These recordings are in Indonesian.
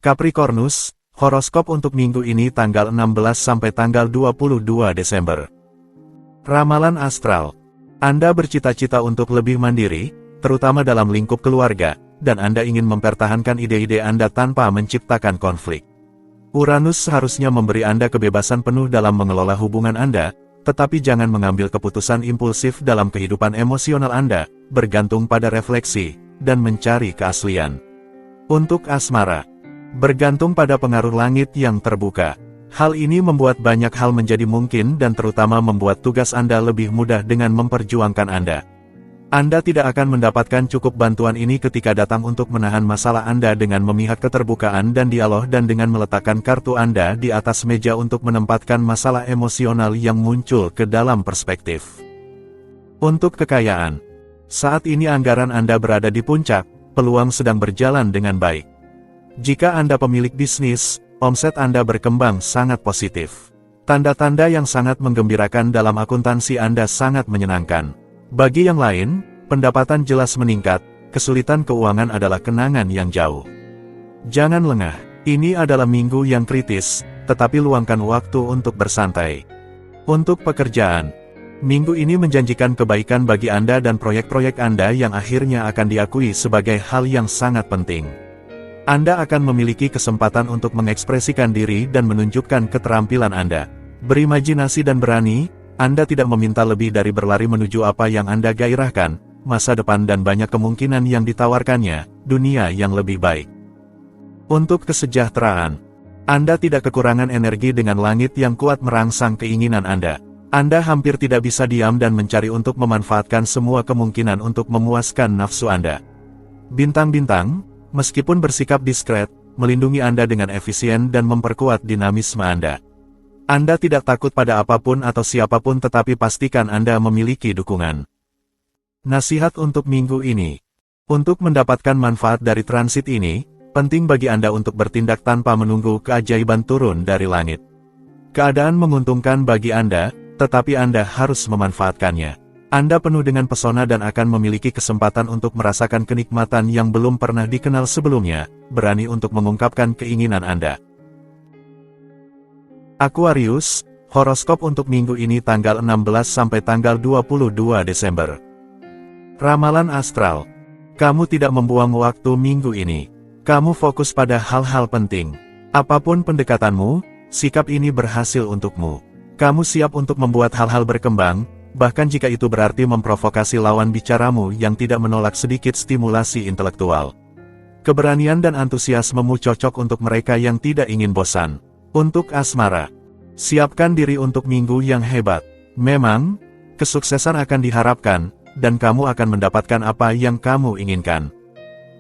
Capricornus, horoskop untuk minggu ini tanggal 16 sampai tanggal 22 Desember. Ramalan astral. Anda bercita-cita untuk lebih mandiri, terutama dalam lingkup keluarga, dan Anda ingin mempertahankan ide-ide Anda tanpa menciptakan konflik. Uranus seharusnya memberi Anda kebebasan penuh dalam mengelola hubungan Anda, tetapi jangan mengambil keputusan impulsif dalam kehidupan emosional Anda, bergantung pada refleksi, dan mencari keaslian. Untuk asmara. Bergantung pada pengaruh langit yang terbuka. Hal ini membuat banyak hal menjadi mungkin dan terutama membuat tugas Anda lebih mudah dengan memperjuangkan Anda. Anda tidak akan mendapatkan cukup bantuan ini ketika datang untuk menahan masalah Anda dengan memihak keterbukaan dan dialog dan dengan meletakkan kartu Anda di atas meja untuk menempatkan masalah emosional yang muncul ke dalam perspektif. Untuk kekayaan. Saat ini anggaran Anda berada di puncak, peluang sedang berjalan dengan baik. Jika Anda pemilik bisnis, omset Anda berkembang sangat positif. Tanda-tanda yang sangat menggembirakan dalam akuntansi Anda sangat menyenangkan. Bagi yang lain, pendapatan jelas meningkat, kesulitan keuangan adalah kenangan yang jauh. Jangan lengah, ini adalah minggu yang kritis, tetapi luangkan waktu untuk bersantai. Untuk pekerjaan, minggu ini menjanjikan kebaikan bagi Anda dan proyek-proyek Anda yang akhirnya akan diakui sebagai hal yang sangat penting. Anda akan memiliki kesempatan untuk mengekspresikan diri dan menunjukkan keterampilan Anda. Berimajinasi dan berani, Anda tidak meminta lebih dari berlari menuju apa yang Anda gairahkan, masa depan dan banyak kemungkinan yang ditawarkannya, dunia yang lebih baik. Untuk kesejahteraan, Anda tidak kekurangan energi dengan langit yang kuat merangsang keinginan Anda. Anda hampir tidak bisa diam dan mencari untuk memanfaatkan semua kemungkinan untuk memuaskan nafsu Anda. Bintang-bintang, meskipun bersikap diskret, melindungi Anda dengan efisien dan memperkuat dinamisme Anda. Anda tidak takut pada apapun atau siapapun tetapi pastikan Anda memiliki dukungan. Nasihat untuk minggu ini. Untuk mendapatkan manfaat dari transit ini, penting bagi Anda untuk bertindak tanpa menunggu keajaiban turun dari langit. Keadaan menguntungkan bagi Anda, tetapi Anda harus memanfaatkannya. Anda penuh dengan pesona dan akan memiliki kesempatan untuk merasakan kenikmatan yang belum pernah dikenal sebelumnya, berani untuk mengungkapkan keinginan Anda. Aquarius, horoskop untuk minggu ini tanggal 16 sampai tanggal 22 Desember. Ramalan astral. Kamu tidak membuang waktu minggu ini. Kamu fokus pada hal-hal penting. Apapun pendekatanmu, sikap ini berhasil untukmu. Kamu siap untuk membuat hal-hal berkembang, bahkan jika itu berarti memprovokasi lawan bicaramu yang tidak menolak sedikit stimulasi intelektual. Keberanian dan antusiasmemu cocok untuk mereka yang tidak ingin bosan. Untuk asmara, siapkan diri untuk minggu yang hebat. Memang, kesuksesan akan diharapkan, dan kamu akan mendapatkan apa yang kamu inginkan.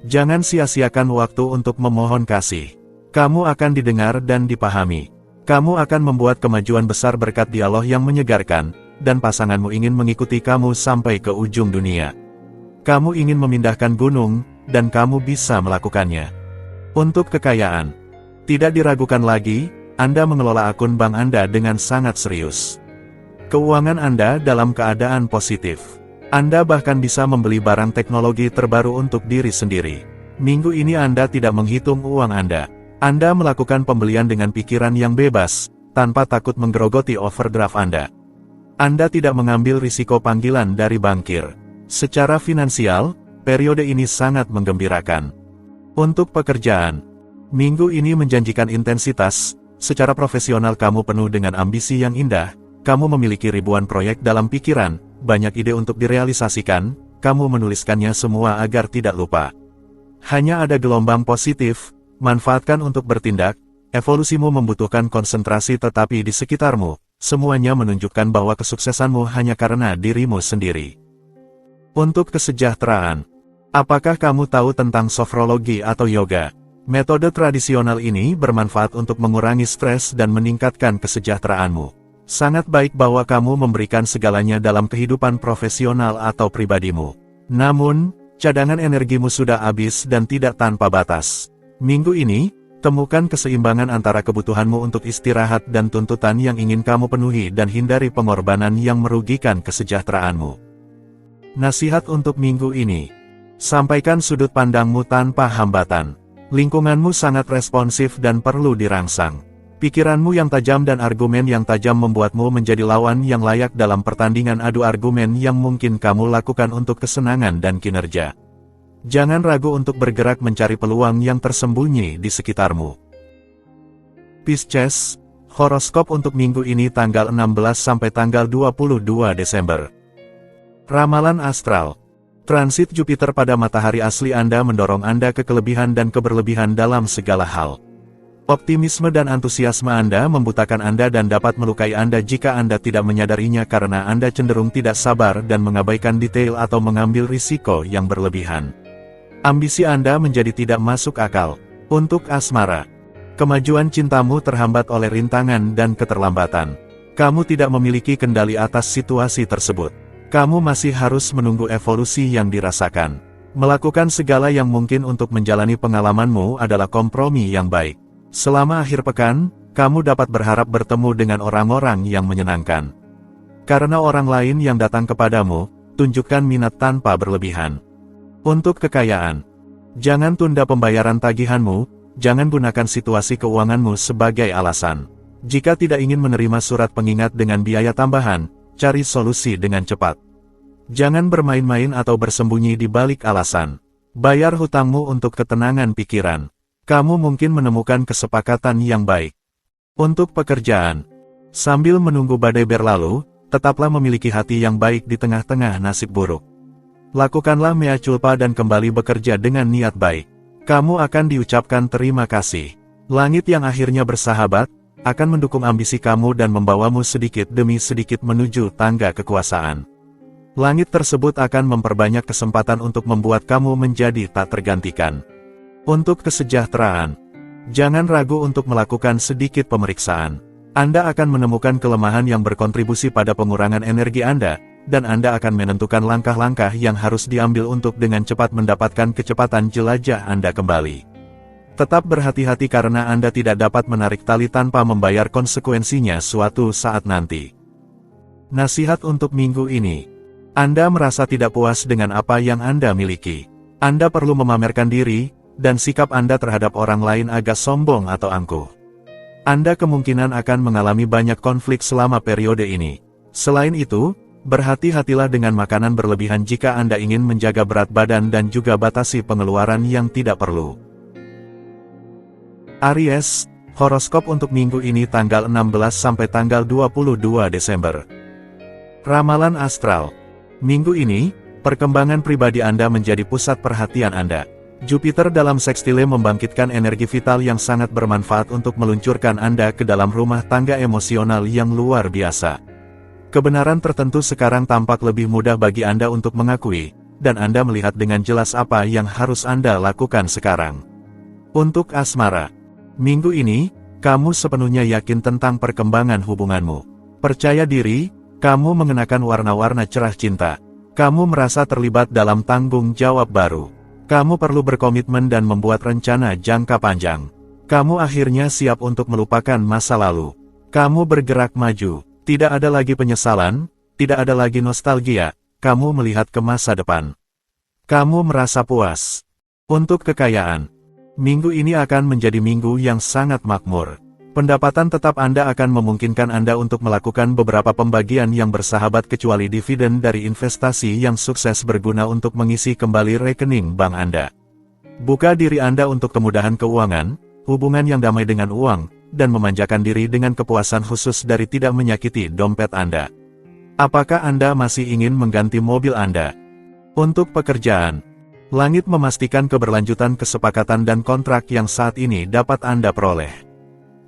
Jangan sia-siakan waktu untuk memohon kasih. Kamu akan didengar dan dipahami. Kamu akan membuat kemajuan besar berkat dialog yang menyegarkan, dan pasanganmu ingin mengikuti kamu sampai ke ujung dunia. Kamu ingin memindahkan gunung, dan kamu bisa melakukannya. Untuk kekayaan, tidak diragukan lagi, Anda mengelola akun bank Anda dengan sangat serius. Keuangan Anda dalam keadaan positif. Anda bahkan bisa membeli barang teknologi terbaru untuk diri sendiri. Minggu ini Anda tidak menghitung uang Anda. Anda melakukan pembelian dengan pikiran yang bebas, tanpa takut menggerogoti overdraft Anda. Anda tidak mengambil risiko panggilan dari bankir. Secara finansial, periode ini sangat menggembirakan. Untuk pekerjaan, minggu ini menjanjikan intensitas. Secara profesional kamu penuh dengan ambisi yang indah, kamu memiliki ribuan proyek dalam pikiran, banyak ide untuk direalisasikan, kamu menuliskannya semua agar tidak lupa. Hanya ada gelombang positif, manfaatkan untuk bertindak, evolusimu membutuhkan konsentrasi tetapi di sekitarmu. Semuanya menunjukkan bahwa kesuksesanmu hanya karena dirimu sendiri. Untuk kesejahteraan. Apakah kamu tahu tentang sofrologi atau yoga? Metode tradisional ini bermanfaat untuk mengurangi stres dan meningkatkan kesejahteraanmu. Sangat baik bahwa kamu memberikan segalanya dalam kehidupan profesional atau pribadimu. Namun, cadangan energimu sudah habis dan tidak tanpa batas. Minggu ini, temukan keseimbangan antara kebutuhanmu untuk istirahat dan tuntutan yang ingin kamu penuhi dan hindari pengorbanan yang merugikan kesejahteraanmu. Nasihat untuk minggu ini. Sampaikan sudut pandangmu tanpa hambatan. Lingkunganmu sangat responsif dan perlu dirangsang. Pikiranmu yang tajam dan argumen yang tajam membuatmu menjadi lawan yang layak dalam pertandingan adu argumen yang mungkin kamu lakukan untuk kesenangan dan kinerja. Jangan ragu untuk bergerak mencari peluang yang tersembunyi di sekitarmu. Pisces, horoskop untuk minggu ini tanggal 16 sampai tanggal 22 Desember. Ramalan astral. Transit Jupiter pada matahari asli Anda mendorong Anda ke kelebihan dan keberlebihan dalam segala hal. Optimisme dan antusiasme Anda membutakan Anda dan dapat melukai Anda jika Anda tidak menyadarinya karena Anda cenderung tidak sabar dan mengabaikan detail atau mengambil risiko yang berlebihan. Ambisi Anda menjadi tidak masuk akal. Untuk asmara, kemajuan cintamu terhambat oleh rintangan dan keterlambatan. Kamu tidak memiliki kendali atas situasi tersebut. Kamu masih harus menunggu evolusi yang dirasakan. Melakukan segala yang mungkin untuk menjalani pengalamanmu adalah kompromi yang baik. Selama akhir pekan, kamu dapat berharap bertemu dengan orang-orang yang menyenangkan. Karena orang lain yang datang kepadamu, tunjukkan minat tanpa berlebihan. Untuk kekayaan, jangan tunda pembayaran tagihanmu, jangan gunakan situasi keuanganmu sebagai alasan. Jika tidak ingin menerima surat pengingat dengan biaya tambahan, cari solusi dengan cepat. Jangan bermain-main atau bersembunyi di balik alasan. Bayar hutangmu untuk ketenangan pikiran. Kamu mungkin menemukan kesepakatan yang baik. Untuk pekerjaan, sambil menunggu badai berlalu, tetaplah memiliki hati yang baik di tengah-tengah nasib buruk. Lakukanlah mea culpa dan kembali bekerja dengan niat baik. Kamu akan diucapkan terima kasih. Langit yang akhirnya bersahabat, akan mendukung ambisi kamu dan membawamu sedikit demi sedikit menuju tangga kekuasaan. Langit tersebut akan memperbanyak kesempatan untuk membuat kamu menjadi tak tergantikan. Untuk kesejahteraan, jangan ragu untuk melakukan sedikit pemeriksaan. Anda akan menemukan kelemahan yang berkontribusi pada pengurangan energi Anda, dan Anda akan menentukan langkah-langkah yang harus diambil untuk dengan cepat mendapatkan kecepatan jelajah Anda kembali. Tetap berhati-hati karena Anda tidak dapat menarik tali tanpa membayar konsekuensinya suatu saat nanti. Nasihat untuk minggu ini. Anda merasa tidak puas dengan apa yang Anda miliki. Anda perlu memamerkan diri, dan sikap Anda terhadap orang lain agak sombong atau angkuh. Anda kemungkinan akan mengalami banyak konflik selama periode ini. Selain itu, berhati-hatilah dengan makanan berlebihan jika Anda ingin menjaga berat badan dan juga batasi pengeluaran yang tidak perlu. Aries, horoskop untuk minggu ini tanggal 16 sampai tanggal 22 Desember. Ramalan astral. Minggu ini, perkembangan pribadi Anda menjadi pusat perhatian Anda. Jupiter dalam sekstile membangkitkan energi vital yang sangat bermanfaat untuk meluncurkan Anda ke dalam rumah tangga emosional yang luar biasa. Kebenaran tertentu sekarang tampak lebih mudah bagi Anda untuk mengakui, dan Anda melihat dengan jelas apa yang harus Anda lakukan sekarang. Untuk asmara, minggu ini, kamu sepenuhnya yakin tentang perkembangan hubunganmu. Percaya diri, kamu mengenakan warna-warna cerah cinta. Kamu merasa terlibat dalam tanggung jawab baru. Kamu perlu berkomitmen dan membuat rencana jangka panjang. Kamu akhirnya siap untuk melupakan masa lalu. Kamu bergerak maju. Tidak ada lagi penyesalan, tidak ada lagi nostalgia. Kamu melihat ke masa depan. Kamu merasa puas. Untuk kekayaan, minggu ini akan menjadi minggu yang sangat makmur. Pendapatan tetap Anda akan memungkinkan Anda untuk melakukan beberapa pembagian yang bersahabat kecuali dividen dari investasi yang sukses berguna untuk mengisi kembali rekening bank Anda. Buka diri Anda untuk kemudahan keuangan, hubungan yang damai dengan uang, dan memanjakan diri dengan kepuasan khusus dari tidak menyakiti dompet Anda. Apakah Anda masih ingin mengganti mobil Anda? Untuk pekerjaan, langit memastikan keberlanjutan kesepakatan dan kontrak yang saat ini dapat Anda peroleh.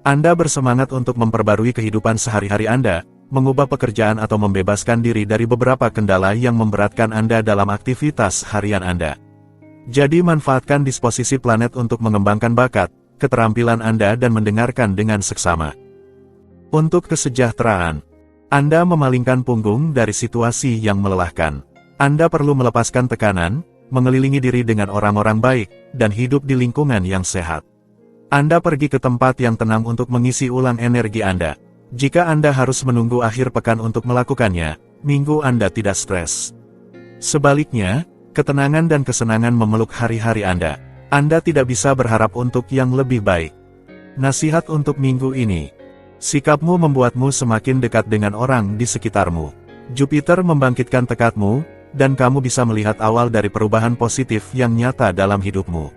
Anda bersemangat untuk memperbarui kehidupan sehari-hari Anda, mengubah pekerjaan atau membebaskan diri dari beberapa kendala yang memberatkan Anda dalam aktivitas harian Anda. Jadi manfaatkan disposisi planet untuk mengembangkan bakat, keterampilan Anda dan mendengarkan dengan seksama. Untuk kesejahteraan, Anda memalingkan punggung dari situasi yang melelahkan. Anda perlu melepaskan tekanan, mengelilingi diri dengan orang-orang baik, dan hidup di lingkungan yang sehat. Anda pergi ke tempat yang tenang untuk mengisi ulang energi Anda. Jika Anda harus menunggu akhir pekan untuk melakukannya, minggu Anda tidak stres. Sebaliknya, ketenangan dan kesenangan memeluk hari-hari Anda. Anda tidak bisa berharap untuk yang lebih baik. Nasihat untuk minggu ini. Sikapmu membuatmu semakin dekat dengan orang di sekitarmu. Jupiter membangkitkan tekadmu, dan kamu bisa melihat awal dari perubahan positif yang nyata dalam hidupmu.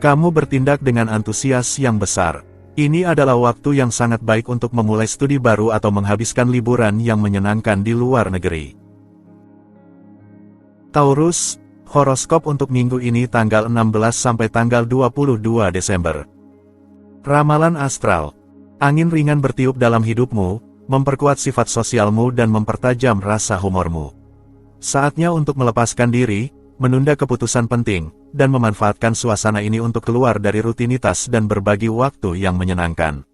Kamu bertindak dengan antusias yang besar. Ini adalah waktu yang sangat baik untuk memulai studi baru atau menghabiskan liburan yang menyenangkan di luar negeri. Taurus, horoskop untuk minggu ini tanggal 16 sampai tanggal 22 Desember. Ramalan astral. Angin ringan bertiup dalam hidupmu, memperkuat sifat sosialmu dan mempertajam rasa humormu. Saatnya untuk melepaskan diri, menunda keputusan penting, dan memanfaatkan suasana ini untuk keluar dari rutinitas dan berbagi waktu yang menyenangkan.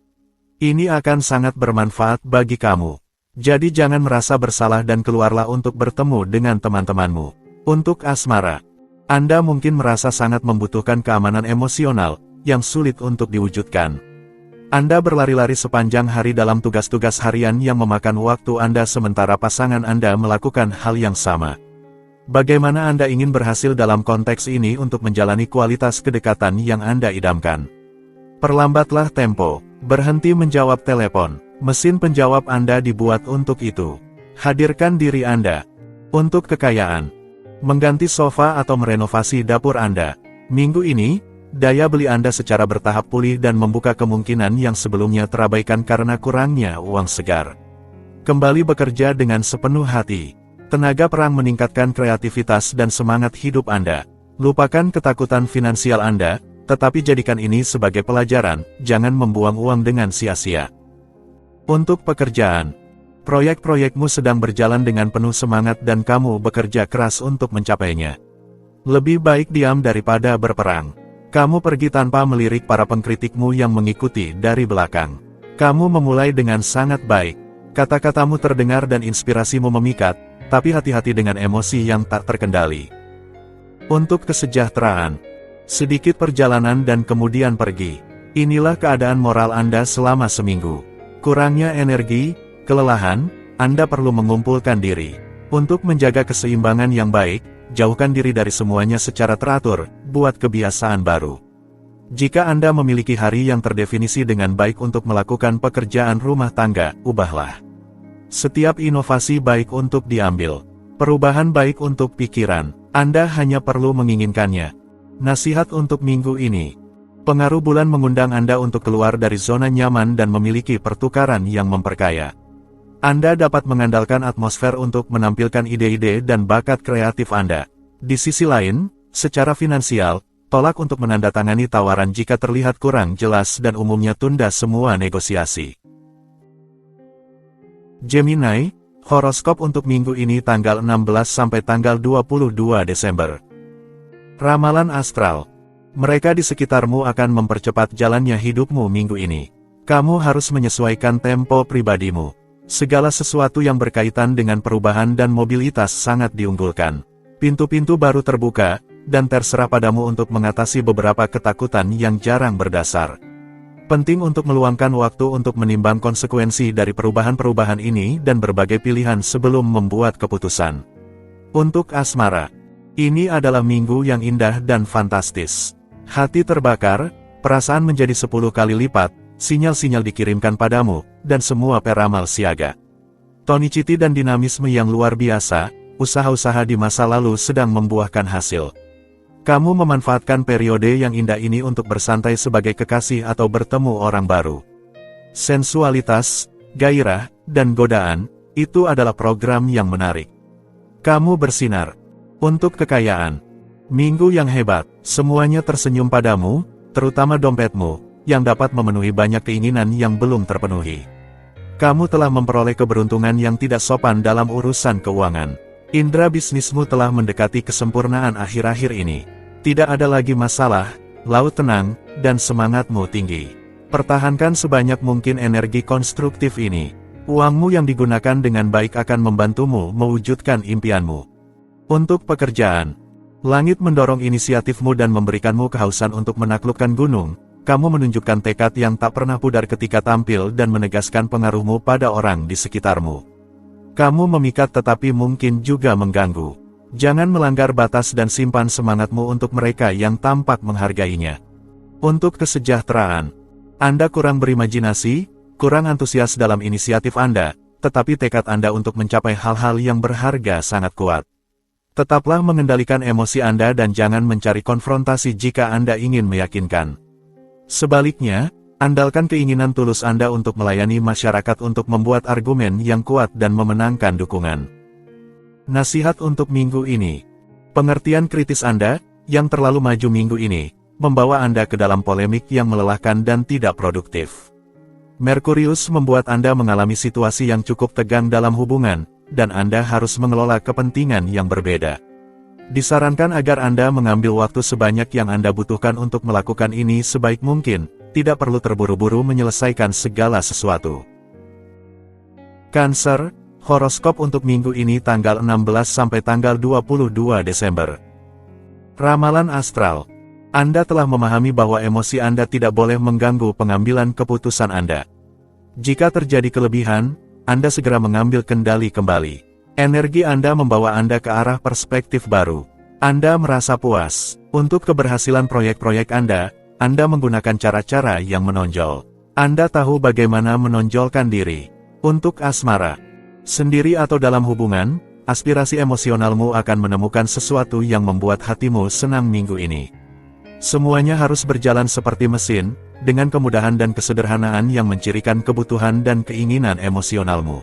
Ini akan sangat bermanfaat bagi kamu. Jadi jangan merasa bersalah dan keluarlah untuk bertemu dengan teman-temanmu. Untuk asmara, Anda mungkin merasa sangat membutuhkan keamanan emosional, yang sulit untuk diwujudkan. Anda berlari-lari sepanjang hari dalam tugas-tugas harian yang memakan waktu Anda sementara pasangan Anda melakukan hal yang sama. Bagaimana Anda ingin berhasil dalam konteks ini untuk menjalani kualitas kedekatan yang Anda idamkan? Perlambatlah tempo, berhenti menjawab telepon, mesin penjawab Anda dibuat untuk itu. Hadirkan diri Anda. Untuk kekayaan, mengganti sofa atau merenovasi dapur Anda. Minggu ini, daya beli Anda secara bertahap pulih dan membuka kemungkinan yang sebelumnya terabaikan karena kurangnya uang segar. Kembali bekerja dengan sepenuh hati. Tenaga perang meningkatkan kreativitas dan semangat hidup Anda. Lupakan ketakutan finansial Anda, tetapi jadikan ini sebagai pelajaran, jangan membuang uang dengan sia-sia. Untuk pekerjaan, proyek-proyekmu sedang berjalan dengan penuh semangat dan kamu bekerja keras untuk mencapainya. Lebih baik diam daripada berperang. Kamu pergi tanpa melirik para pengkritikmu yang mengikuti dari belakang. Kamu memulai dengan sangat baik. Kata-katamu terdengar dan inspirasimu memikat, tapi hati-hati dengan emosi yang tak terkendali. Untuk kesejahteraan, sedikit perjalanan dan kemudian pergi. Inilah keadaan moral Anda selama seminggu. Kurangnya energi, kelelahan, Anda perlu mengumpulkan diri. Untuk menjaga keseimbangan yang baik, jauhkan diri dari semuanya secara teratur, buat kebiasaan baru. Jika Anda memiliki hari yang terdefinisi dengan baik untuk melakukan pekerjaan rumah tangga, ubahlah. Setiap inovasi baik untuk diambil. Perubahan baik untuk pikiran. Anda hanya perlu menginginkannya. Nasihat untuk minggu ini. Pengaruh bulan mengundang Anda untuk keluar dari zona nyaman dan memiliki pertukaran yang memperkaya. Anda dapat mengandalkan atmosfer untuk menampilkan ide-ide dan bakat kreatif Anda. Di sisi lain, secara finansial, tolak untuk menandatangani tawaran jika terlihat kurang jelas dan umumnya tunda semua negosiasi. Gemini, horoskop untuk minggu ini tanggal 16 sampai tanggal 22 Desember. Ramalan astral. Mereka di sekitarmu akan mempercepat jalannya hidupmu minggu ini. Kamu harus menyesuaikan tempo pribadimu. Segala sesuatu yang berkaitan dengan perubahan dan mobilitas sangat diunggulkan. Pintu-pintu baru terbuka, dan terserah padamu untuk mengatasi beberapa ketakutan yang jarang berdasar. Penting untuk meluangkan waktu untuk menimbang konsekuensi dari perubahan-perubahan ini dan berbagai pilihan sebelum membuat keputusan. Untuk asmara, ini adalah minggu yang indah dan fantastis. Hati terbakar, perasaan menjadi 10 kali lipat, sinyal-sinyal dikirimkan padamu, dan semua peramal siaga. Tonicity dan dinamisme yang luar biasa, usaha-usaha di masa lalu sedang membuahkan hasil. Kamu memanfaatkan periode yang indah ini untuk bersantai sebagai kekasih atau bertemu orang baru. Sensualitas, gairah, dan godaan, itu adalah program yang menarik. Kamu bersinar. Untuk kekayaan, minggu yang hebat, semuanya tersenyum padamu, terutama dompetmu, yang dapat memenuhi banyak keinginan yang belum terpenuhi. Kamu telah memperoleh keberuntungan yang tidak sopan dalam urusan keuangan. Indera bisnismu telah mendekati kesempurnaan akhir-akhir ini. Tidak ada lagi masalah, laut tenang, dan semangatmu tinggi. Pertahankan sebanyak mungkin energi konstruktif ini. Uangmu yang digunakan dengan baik akan membantumu mewujudkan impianmu. Untuk pekerjaan, langit mendorong inisiatifmu dan memberikanmu kehausan untuk menaklukkan gunung. Kamu menunjukkan tekad yang tak pernah pudar ketika tampil dan menegaskan pengaruhmu pada orang di sekitarmu. Kamu memikat tetapi mungkin juga mengganggu. Jangan melanggar batas dan simpan semangatmu untuk mereka yang tampak menghargainya. Untuk kesejahteraan, Anda kurang berimajinasi, kurang antusias dalam inisiatif Anda, tetapi tekad Anda untuk mencapai hal-hal yang berharga sangat kuat. Tetaplah mengendalikan emosi Anda dan jangan mencari konfrontasi jika Anda ingin meyakinkan. Sebaliknya, andalkan keinginan tulus Anda untuk melayani masyarakat untuk membuat argumen yang kuat dan memenangkan dukungan. Nasihat untuk minggu ini. Pengertian kritis Anda, yang terlalu maju minggu ini, membawa Anda ke dalam polemik yang melelahkan dan tidak produktif. Merkurius membuat Anda mengalami situasi yang cukup tegang dalam hubungan, dan Anda harus mengelola kepentingan yang berbeda. Disarankan agar Anda mengambil waktu sebanyak yang Anda butuhkan untuk melakukan ini sebaik mungkin, tidak perlu terburu-buru menyelesaikan segala sesuatu. Cancer, horoskop untuk minggu ini tanggal 16 sampai tanggal 22 Desember. Ramalan astral. Anda telah memahami bahwa emosi Anda tidak boleh mengganggu pengambilan keputusan Anda. Jika terjadi kelebihan, Anda segera mengambil kendali kembali. Energi Anda membawa Anda ke arah perspektif baru. Anda merasa puas. Untuk keberhasilan proyek-proyek Anda menggunakan cara-cara yang menonjol. Anda tahu bagaimana menonjolkan diri. Untuk asmara. Sendiri atau dalam hubungan, aspirasi emosionalmu akan menemukan sesuatu yang membuat hatimu senang minggu ini. Semuanya harus berjalan seperti mesin, dengan kemudahan dan kesederhanaan yang mencirikan kebutuhan dan keinginan emosionalmu.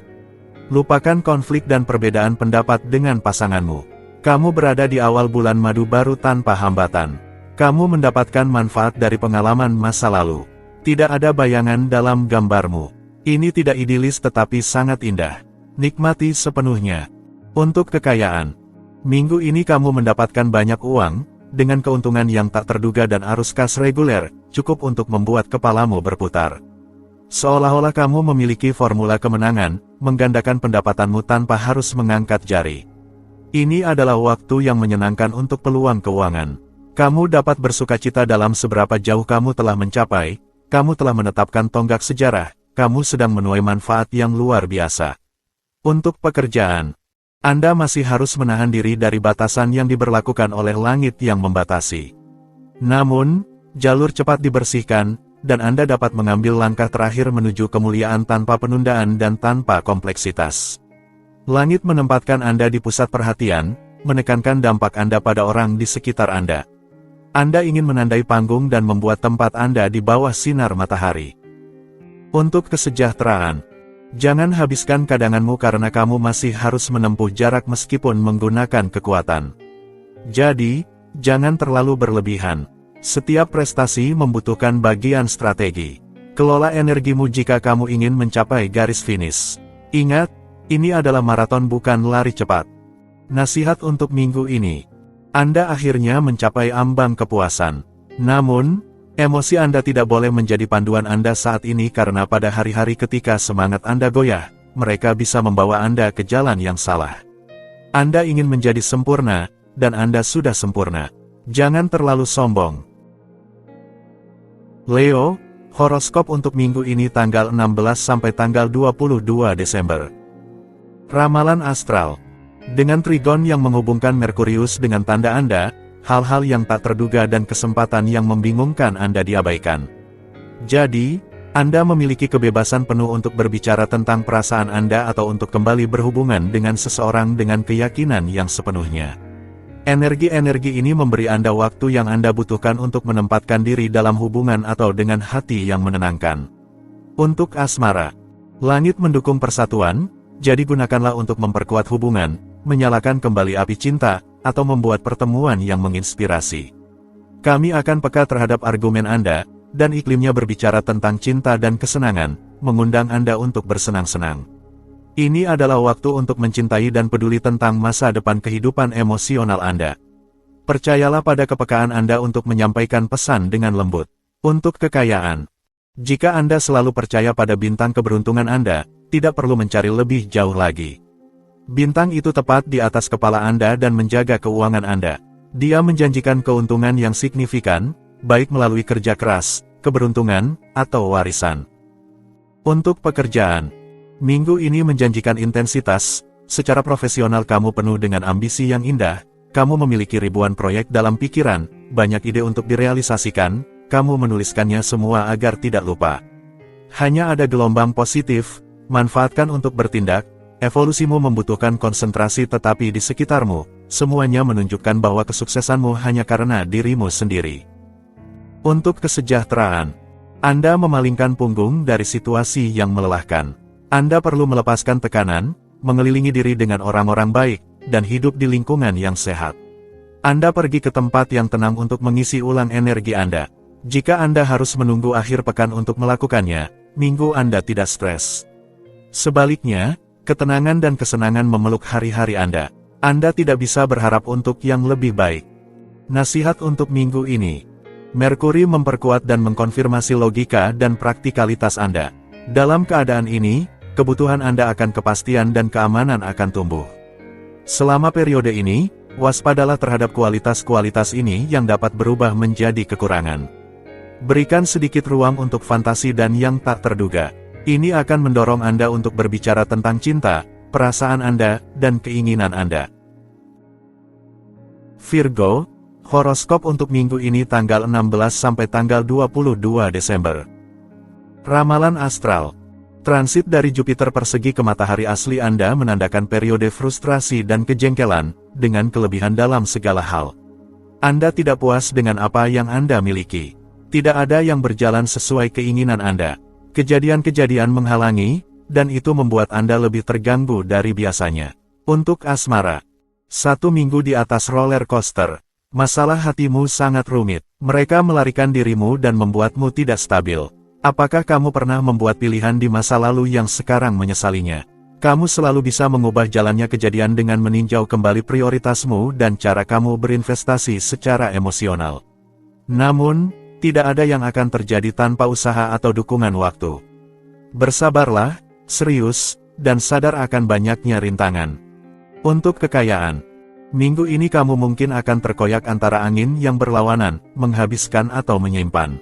Lupakan konflik dan perbedaan pendapat dengan pasanganmu. Kamu berada di awal bulan madu baru tanpa hambatan. Kamu mendapatkan manfaat dari pengalaman masa lalu. Tidak ada bayangan dalam gambarmu. Ini tidak idilis tetapi sangat indah. Nikmati sepenuhnya. Untuk kekayaan. Minggu ini kamu mendapatkan banyak uang, dengan keuntungan yang tak terduga dan arus kas reguler, cukup untuk membuat kepalamu berputar. Seolah-olah kamu memiliki formula kemenangan, menggandakan pendapatanmu tanpa harus mengangkat jari. Ini adalah waktu yang menyenangkan untuk peluang keuangan. Kamu dapat bersukacita dalam seberapa jauh kamu telah mencapai, kamu telah menetapkan tonggak sejarah, kamu sedang menuai manfaat yang luar biasa. Untuk pekerjaan, Anda masih harus menahan diri dari batasan yang diberlakukan oleh langit yang membatasi. Namun, jalur cepat dibersihkan, dan Anda dapat mengambil langkah terakhir menuju kemuliaan tanpa penundaan dan tanpa kompleksitas. Langit menempatkan Anda di pusat perhatian, menekankan dampak Anda pada orang di sekitar Anda. Anda ingin menandai panggung dan membuat tempat Anda di bawah sinar matahari. Untuk kesejahteraan, jangan habiskan cadanganmu karena kamu masih harus menempuh jarak meskipun menggunakan kekuatan. Jadi, jangan terlalu berlebihan. Setiap prestasi membutuhkan bagian strategi. Kelola energimu jika kamu ingin mencapai garis finish. Ingat, ini adalah maraton bukan lari cepat. Nasihat untuk minggu ini. Anda akhirnya mencapai ambang kepuasan. Namun, emosi Anda tidak boleh menjadi panduan Anda saat ini karena pada hari-hari ketika semangat Anda goyah, mereka bisa membawa Anda ke jalan yang salah. Anda ingin menjadi sempurna, dan Anda sudah sempurna. Jangan terlalu sombong. Leo, horoskop untuk minggu ini tanggal 16 sampai tanggal 22 Desember. Ramalan astral. Dengan trigon yang menghubungkan Merkurius dengan tanda Anda, hal-hal yang tak terduga dan kesempatan yang membingungkan Anda diabaikan. Jadi, Anda memiliki kebebasan penuh untuk berbicara tentang perasaan Anda atau untuk kembali berhubungan dengan seseorang dengan keyakinan yang sepenuhnya. Energi-energi ini memberi Anda waktu yang Anda butuhkan untuk menempatkan diri dalam hubungan atau dengan hati yang menenangkan. Untuk asmara, langit mendukung persatuan, jadi gunakanlah untuk memperkuat hubungan, menyalakan kembali api cinta, atau membuat pertemuan yang menginspirasi. Kami akan peka terhadap argumen Anda, dan iklimnya berbicara tentang cinta dan kesenangan, mengundang Anda untuk bersenang-senang. Ini adalah waktu untuk mencintai dan peduli tentang masa depan kehidupan emosional Anda. Percayalah pada kepekaan Anda untuk menyampaikan pesan dengan lembut. Untuk kekayaan. Jika Anda selalu percaya pada bintang keberuntungan Anda, tidak perlu mencari lebih jauh lagi. Bintang itu tepat di atas kepala Anda dan menjaga keuangan Anda. Dia menjanjikan keuntungan yang signifikan, baik melalui kerja keras, keberuntungan, atau warisan. Untuk pekerjaan, minggu ini menjanjikan intensitas, secara profesional kamu penuh dengan ambisi yang indah, kamu memiliki ribuan proyek dalam pikiran, banyak ide untuk direalisasikan, kamu menuliskannya semua agar tidak lupa. Hanya ada gelombang positif, manfaatkan untuk bertindak, evolusimu membutuhkan konsentrasi tetapi di sekitarmu, semuanya menunjukkan bahwa kesuksesanmu hanya karena dirimu sendiri. Untuk kesejahteraan, Anda memalingkan punggung dari situasi yang melelahkan. Anda perlu melepaskan tekanan, mengelilingi diri dengan orang-orang baik, dan hidup di lingkungan yang sehat. Anda pergi ke tempat yang tenang untuk mengisi ulang energi Anda. Jika Anda harus menunggu akhir pekan untuk melakukannya, minggu Anda tidak stres. Sebaliknya, ketenangan dan kesenangan memeluk hari-hari Anda. Anda tidak bisa berharap untuk yang lebih baik. Nasihat untuk minggu ini. Merkuri memperkuat dan mengkonfirmasi logika dan praktikalitas Anda. Dalam keadaan ini, kebutuhan Anda akan kepastian dan keamanan akan tumbuh. Selama periode ini, waspadalah terhadap kualitas-kualitas ini yang dapat berubah menjadi kekurangan. Berikan sedikit ruang untuk fantasi dan yang tak terduga. Ini akan mendorong Anda untuk berbicara tentang cinta, perasaan Anda, dan keinginan Anda. Virgo, horoskop untuk minggu ini tanggal 16 sampai tanggal 22 Desember. Ramalan astral. Transit dari Jupiter persegi ke matahari asli Anda menandakan periode frustrasi dan kejengkelan, dengan kelebihan dalam segala hal. Anda tidak puas dengan apa yang Anda miliki. Tidak ada yang berjalan sesuai keinginan Anda. Kejadian-kejadian menghalangi, dan itu membuat Anda lebih terganggu dari biasanya. Untuk asmara. 1 minggu di atas roller coaster. Masalah hatimu sangat rumit. Mereka melarikan dirimu dan membuatmu tidak stabil. Apakah kamu pernah membuat pilihan di masa lalu yang sekarang menyesalinya? Kamu selalu bisa mengubah jalannya kejadian dengan meninjau kembali prioritasmu dan cara kamu berinvestasi secara emosional. Namun, tidak ada yang akan terjadi tanpa usaha atau dukungan waktu. Bersabarlah, serius, dan sadar akan banyaknya rintangan. Untuk kekayaan. Minggu ini kamu mungkin akan terkoyak antara angin yang berlawanan, menghabiskan atau menyimpan.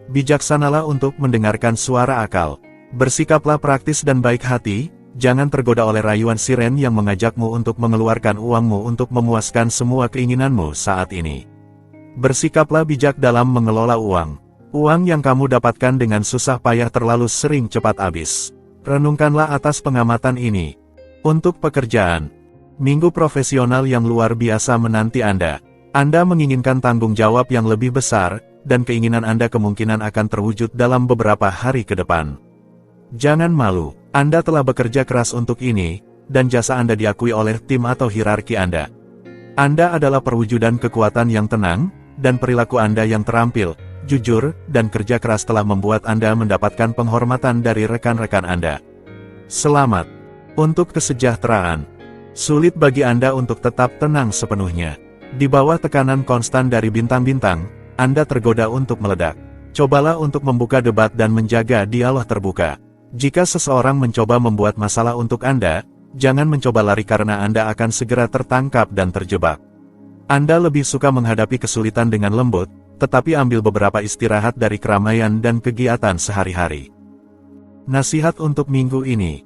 Bijaksanalah untuk mendengarkan suara akal. Bersikaplah praktis dan baik hati, jangan tergoda oleh rayuan siren yang mengajakmu untuk mengeluarkan uangmu untuk memuaskan semua keinginanmu saat ini. Bersikaplah bijak dalam mengelola uang. Uang yang kamu dapatkan dengan susah payah terlalu sering cepat habis. Renungkanlah atas pengamatan ini. Untuk pekerjaan. Minggu profesional yang luar biasa menanti Anda. Anda menginginkan tanggung jawab yang lebih besar, dan keinginan Anda kemungkinan akan terwujud dalam beberapa hari ke depan. Jangan malu, Anda telah bekerja keras untuk ini, dan jasa Anda diakui oleh tim atau hierarki Anda. Anda adalah perwujudan kekuatan yang tenang, dan perilaku Anda yang terampil, jujur, dan kerja keras telah membuat Anda mendapatkan penghormatan dari rekan-rekan Anda. Selamat! Untuk kesejahteraan. Sulit bagi Anda untuk tetap tenang sepenuhnya. Di bawah tekanan konstan dari bintang-bintang, Anda tergoda untuk meledak. Cobalah untuk membuka debat dan menjaga dialog terbuka. Jika seseorang mencoba membuat masalah untuk Anda, jangan mencoba lari karena Anda akan segera tertangkap dan terjebak. Anda lebih suka menghadapi kesulitan dengan lembut, tetapi ambil beberapa istirahat dari keramaian dan kegiatan sehari-hari. Nasihat untuk minggu ini.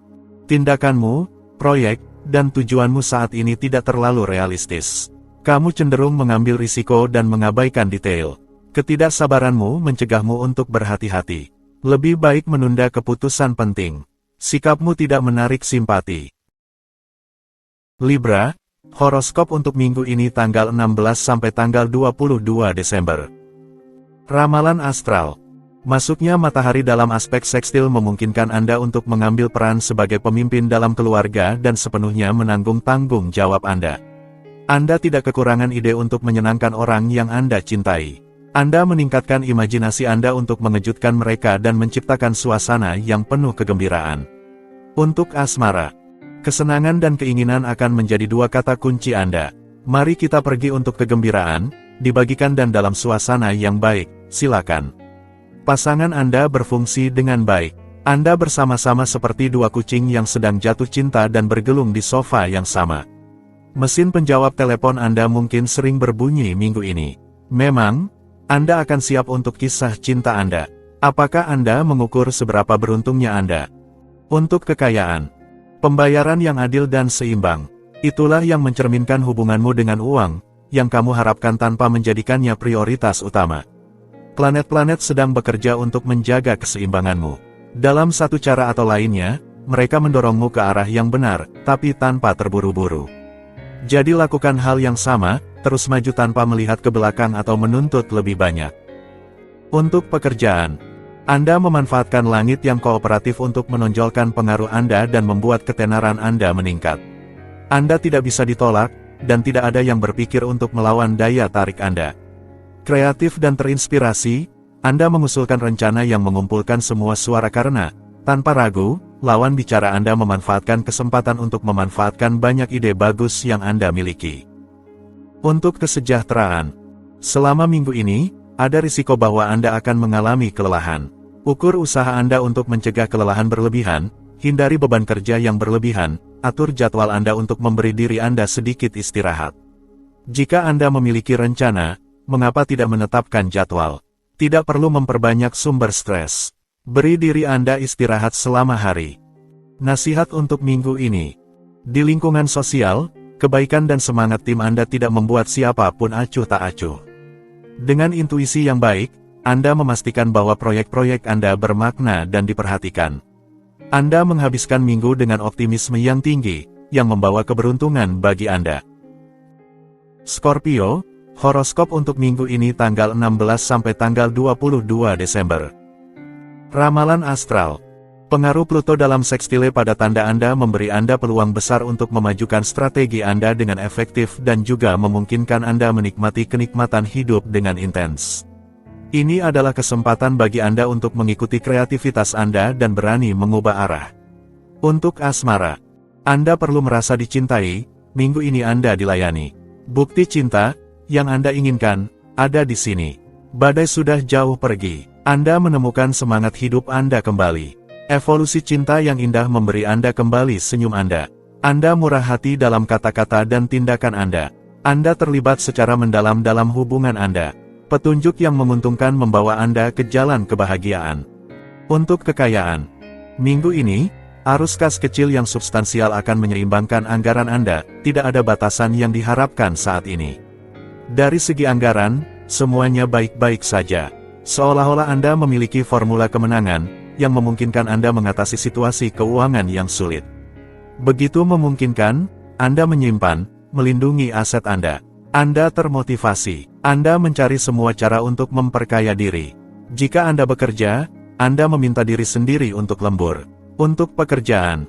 Tindakanmu, proyek, dan tujuanmu saat ini tidak terlalu realistis. Kamu cenderung mengambil risiko dan mengabaikan detail. Ketidaksabaranmu mencegahmu untuk berhati-hati. Lebih baik menunda keputusan penting. Sikapmu tidak menarik simpati. Libra, horoskop untuk minggu ini tanggal 16 sampai tanggal 22 Desember. Ramalan astral. Masuknya matahari dalam aspek sekstil memungkinkan Anda untuk mengambil peran sebagai pemimpin dalam keluarga dan sepenuhnya menanggung tanggung jawab Anda. Anda tidak kekurangan ide untuk menyenangkan orang yang Anda cintai. Anda meningkatkan imajinasi Anda untuk mengejutkan mereka dan menciptakan suasana yang penuh kegembiraan. Untuk asmara. Kesenangan dan keinginan akan menjadi dua kata kunci Anda. Mari kita pergi untuk kegembiraan, dibagikan dan dalam suasana yang baik, silakan. Pasangan Anda berfungsi dengan baik. Anda bersama-sama seperti dua kucing yang sedang jatuh cinta dan bergelung di sofa yang sama. Mesin penjawab telepon Anda mungkin sering berbunyi minggu ini. Memang, Anda akan siap untuk kisah cinta Anda. Apakah Anda mengukur seberapa beruntungnya Anda? Untuk kekayaan. Pembayaran yang adil dan seimbang. Itulah yang mencerminkan hubunganmu dengan uang, yang kamu harapkan tanpa menjadikannya prioritas utama. Planet-planet sedang bekerja untuk menjaga keseimbanganmu. Dalam satu cara atau lainnya, mereka mendorongmu ke arah yang benar, tapi tanpa terburu-buru. Jadi lakukan hal yang sama, terus maju tanpa melihat ke belakang atau menuntut lebih banyak. Untuk pekerjaan, Anda memanfaatkan langit yang kooperatif untuk menonjolkan pengaruh Anda dan membuat ketenaran Anda meningkat. Anda tidak bisa ditolak, dan tidak ada yang berpikir untuk melawan daya tarik Anda. Kreatif dan terinspirasi, Anda mengusulkan rencana yang mengumpulkan semua suara karena, tanpa ragu, lawan bicara Anda memanfaatkan kesempatan untuk memanfaatkan banyak ide bagus yang Anda miliki. Untuk kesejahteraan, selama minggu ini, ada risiko bahwa Anda akan mengalami kelelahan. Ukur usaha Anda untuk mencegah kelelahan berlebihan, hindari beban kerja yang berlebihan, atur jadwal Anda untuk memberi diri Anda sedikit istirahat. Jika Anda memiliki rencana, mengapa tidak menetapkan jadwal? Tidak perlu memperbanyak sumber stres. Beri diri Anda istirahat selama hari. Nasihat untuk minggu ini. Di lingkungan sosial, kebaikan dan semangat tim Anda tidak membuat siapapun acuh tak acuh. Dengan intuisi yang baik, Anda memastikan bahwa proyek-proyek Anda bermakna dan diperhatikan. Anda menghabiskan minggu dengan optimisme yang tinggi, yang membawa keberuntungan bagi Anda. Scorpio, horoskop untuk minggu ini tanggal 16 sampai tanggal 22 Desember. Ramalan astral. Pengaruh Pluto dalam sekstile pada tanda Anda memberi Anda peluang besar untuk memajukan strategi Anda dengan efektif dan juga memungkinkan Anda menikmati kenikmatan hidup dengan intens. Ini adalah kesempatan bagi Anda untuk mengikuti kreativitas Anda dan berani mengubah arah. Untuk asmara, Anda perlu merasa dicintai, minggu ini Anda dilayani. Bukti cinta yang Anda inginkan ada di sini. Badai sudah jauh pergi, Anda menemukan semangat hidup Anda kembali. Evolusi cinta yang indah memberi Anda kembali senyum Anda. Anda murah hati dalam kata-kata dan tindakan Anda. Anda terlibat secara mendalam dalam hubungan Anda. Petunjuk yang menguntungkan membawa Anda ke jalan kebahagiaan. Untuk kekayaan, minggu ini, arus kas kecil yang substansial akan menyeimbangkan anggaran Anda, tidak ada batasan yang diharapkan saat ini. Dari segi anggaran, semuanya baik-baik saja. Seolah-olah Anda memiliki formula kemenangan, yang memungkinkan Anda mengatasi situasi keuangan yang sulit. Begitu memungkinkan, Anda menyimpan, melindungi aset Anda. Anda termotivasi. Anda mencari semua cara untuk memperkaya diri. Jika Anda bekerja, Anda meminta diri sendiri untuk lembur. Untuk pekerjaan,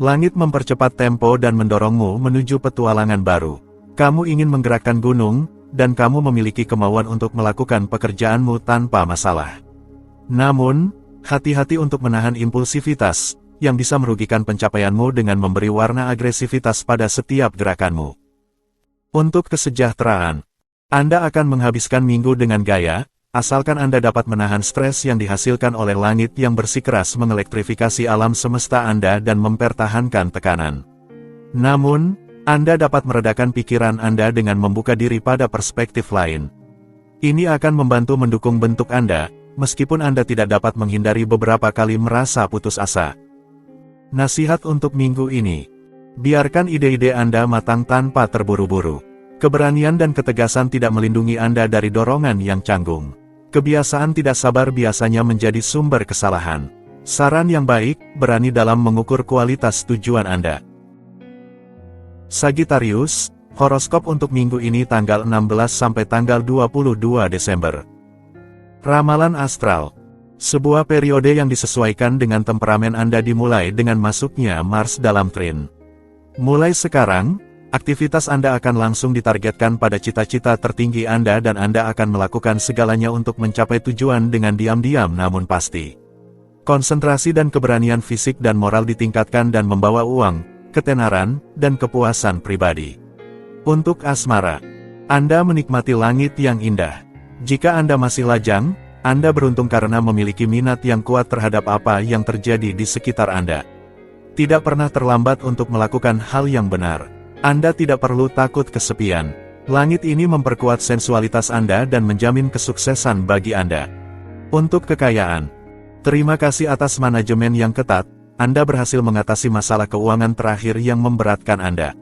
langit mempercepat tempo dan mendorongmu menuju petualangan baru. Kamu ingin menggerakkan gunung, dan kamu memiliki kemauan untuk melakukan pekerjaanmu tanpa masalah. Namun, hati-hati untuk menahan impulsivitas, yang bisa merugikan pencapaianmu dengan memberi warna agresivitas pada setiap gerakanmu. Untuk kesejahteraan, Anda akan menghabiskan minggu dengan gaya, asalkan Anda dapat menahan stres yang dihasilkan oleh langit yang bersikeras mengelektrifikasi alam semesta Anda dan mempertahankan tekanan. Namun, Anda dapat meredakan pikiran Anda dengan membuka diri pada perspektif lain. Ini akan membantu mendukung bentuk Anda, meskipun Anda tidak dapat menghindari beberapa kali merasa putus asa. Nasihat untuk minggu ini. Biarkan ide-ide Anda matang tanpa terburu-buru. Keberanian dan ketegasan tidak melindungi Anda dari dorongan yang canggung. Kebiasaan tidak sabar biasanya menjadi sumber kesalahan. Saran yang baik, berani dalam mengukur kualitas tujuan Anda. Sagittarius, horoskop untuk minggu ini tanggal 16 sampai tanggal 22 Desember. Ramalan astral. Sebuah periode yang disesuaikan dengan temperamen Anda dimulai dengan masuknya Mars dalam trin. Mulai sekarang, aktivitas Anda akan langsung ditargetkan pada cita-cita tertinggi Anda dan Anda akan melakukan segalanya untuk mencapai tujuan dengan diam-diam namun pasti. Konsentrasi dan keberanian fisik dan moral ditingkatkan dan membawa uang, ketenaran, dan kepuasan pribadi. Untuk asmara, Anda menikmati langit yang indah. Jika Anda masih lajang, Anda beruntung karena memiliki minat yang kuat terhadap apa yang terjadi di sekitar Anda. Tidak pernah terlambat untuk melakukan hal yang benar. Anda tidak perlu takut kesepian. Langit ini memperkuat sensualitas Anda dan menjamin kesuksesan bagi Anda. Untuk kekayaan, terima kasih atas manajemen yang ketat, Anda berhasil mengatasi masalah keuangan terakhir yang memberatkan Anda.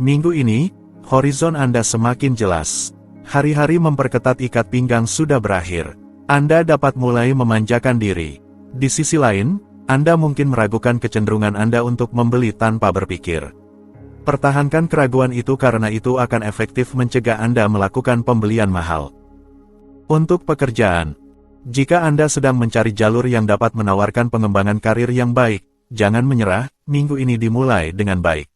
Minggu ini, horizon Anda semakin jelas. Hari-hari memperketat ikat pinggang sudah berakhir. Anda dapat mulai memanjakan diri. Di sisi lain, Anda mungkin meragukan kecenderungan Anda untuk membeli tanpa berpikir. Pertahankan keraguan itu karena itu akan efektif mencegah Anda melakukan pembelian mahal. Untuk pekerjaan, jika Anda sedang mencari jalur yang dapat menawarkan pengembangan karir yang baik, jangan menyerah, minggu ini dimulai dengan baik.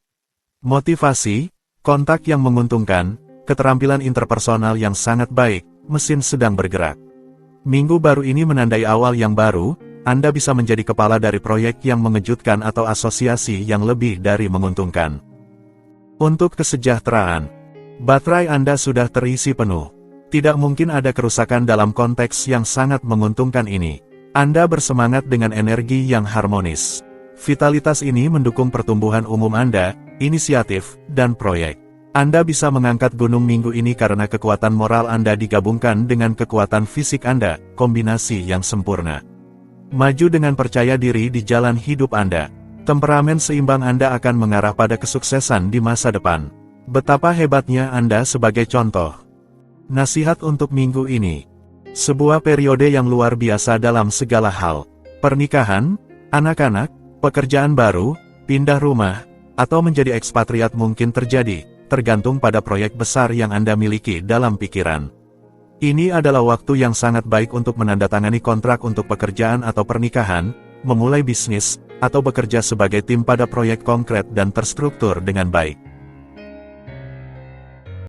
Motivasi, kontak yang menguntungkan, keterampilan interpersonal yang sangat baik, mesin sedang bergerak. Minggu baru ini menandai awal yang baru, Anda bisa menjadi kepala dari proyek yang mengejutkan atau asosiasi yang lebih dari menguntungkan. Untuk kesejahteraan, baterai Anda sudah terisi penuh. Tidak mungkin ada kerusakan dalam konteks yang sangat menguntungkan ini. Anda bersemangat dengan energi yang harmonis. Vitalitas ini mendukung pertumbuhan umum Anda, inisiatif, dan proyek. Anda bisa mengangkat gunung minggu ini karena kekuatan moral Anda digabungkan dengan kekuatan fisik Anda, kombinasi yang sempurna. Maju dengan percaya diri di jalan hidup Anda. Temperamen seimbang Anda akan mengarah pada kesuksesan di masa depan. Betapa hebatnya Anda sebagai contoh. Nasihat untuk minggu ini. Sebuah periode yang luar biasa dalam segala hal. Pernikahan, anak-anak, pekerjaan baru, pindah rumah, atau menjadi ekspatriat mungkin terjadi, tergantung pada proyek besar yang Anda miliki dalam pikiran. Ini adalah waktu yang sangat baik untuk menandatangani kontrak untuk pekerjaan atau pernikahan, memulai bisnis, atau bekerja sebagai tim pada proyek konkret dan terstruktur dengan baik.